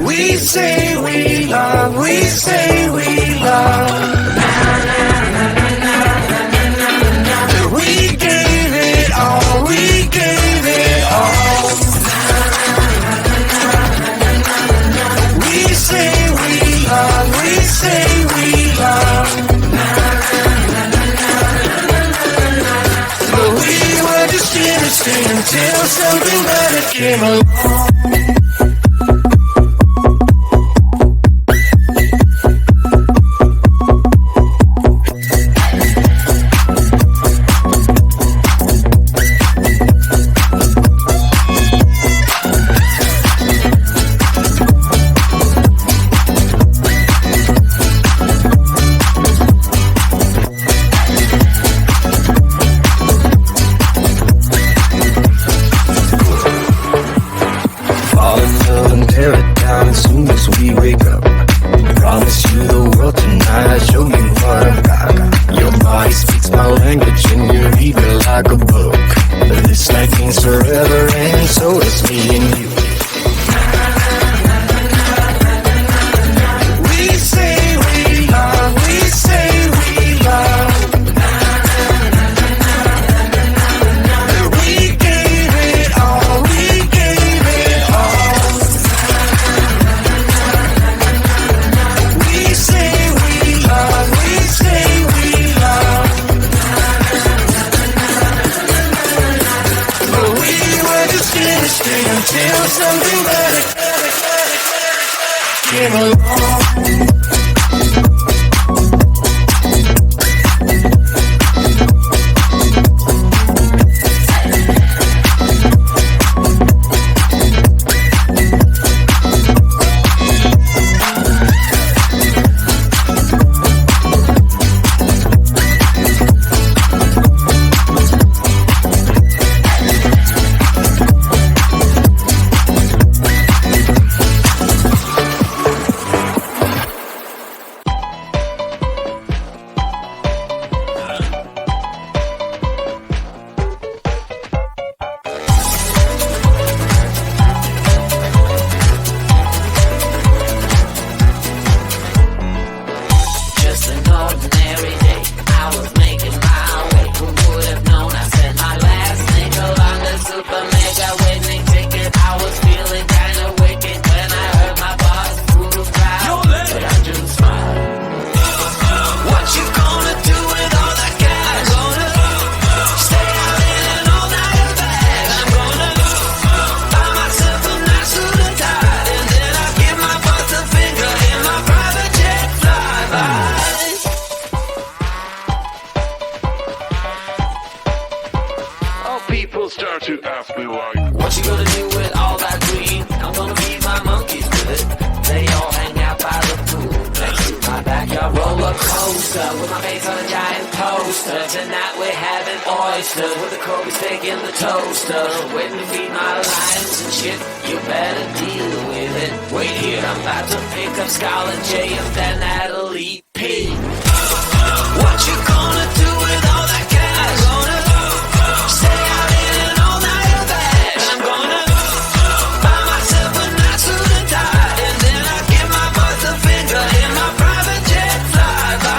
We say we love, we say we love. We gave it all, we gave it all. We say we love, we say we love. But we were just innocent until something better came along. Until something better came along. Start to ask me like, what you gonna do with all that green? I'm gonna feed my monkeys with it. They all hang out by the pool next to my backyard roller coaster with my face on a giant poster. Tonight we're having oysters with the Kobe steak in the toaster. Waiting to feed my lions and shit. You better deal with it. Wait here, I'm about to pick up Scarlett J and then Natalie P. What you gonna do with all that cash? Stay out in an all-nighter bag. I'm gonna buy myself a nice suit and tie, and then I give my boss a finger in my private jet flyby.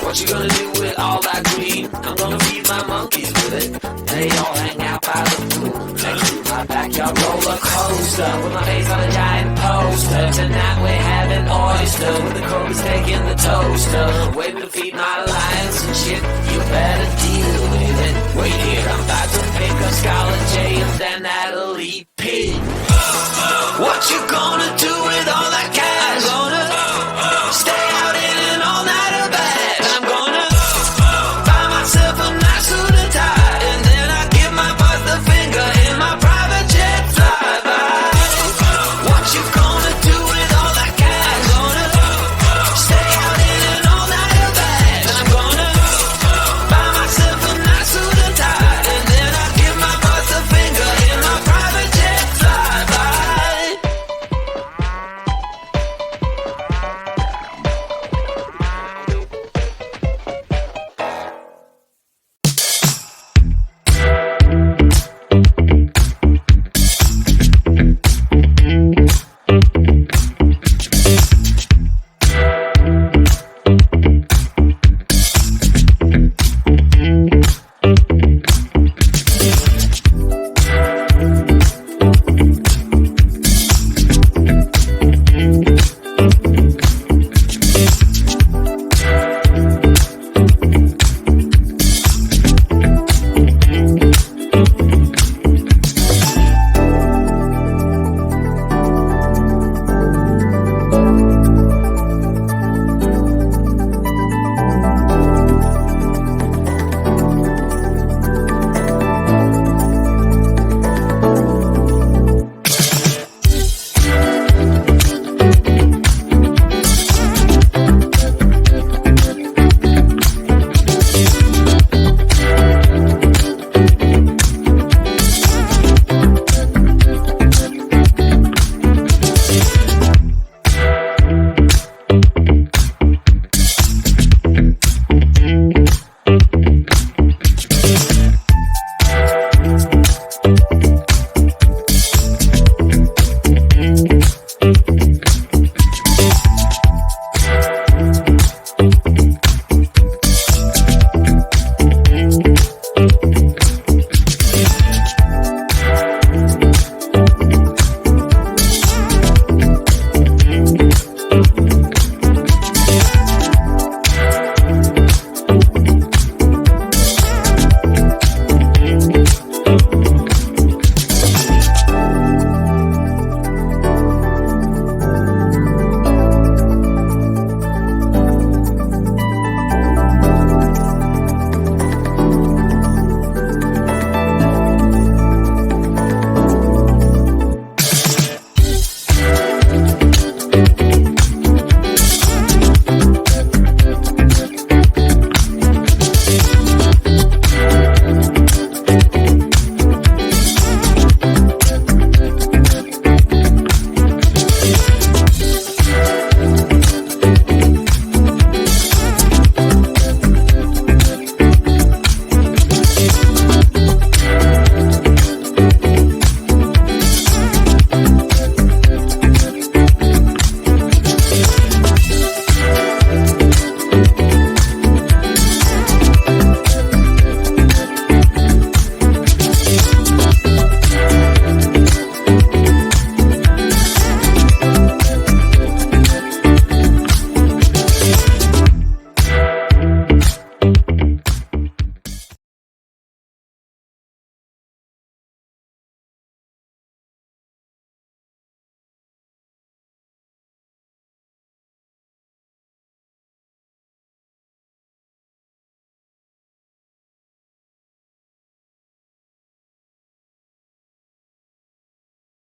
What you gonna do with all that green? I'm gonna feed my monkeys with it. They all hang out by the pool next to my backyard roller coaster with my face on a giant poster. Tonight we're having oyster with the Kobe steak in the toaster. Waiting to feed my lions and shit. You better deal with it. Wait here, I'm about to pick up Scarlett J and then Natalie P. What you gonna do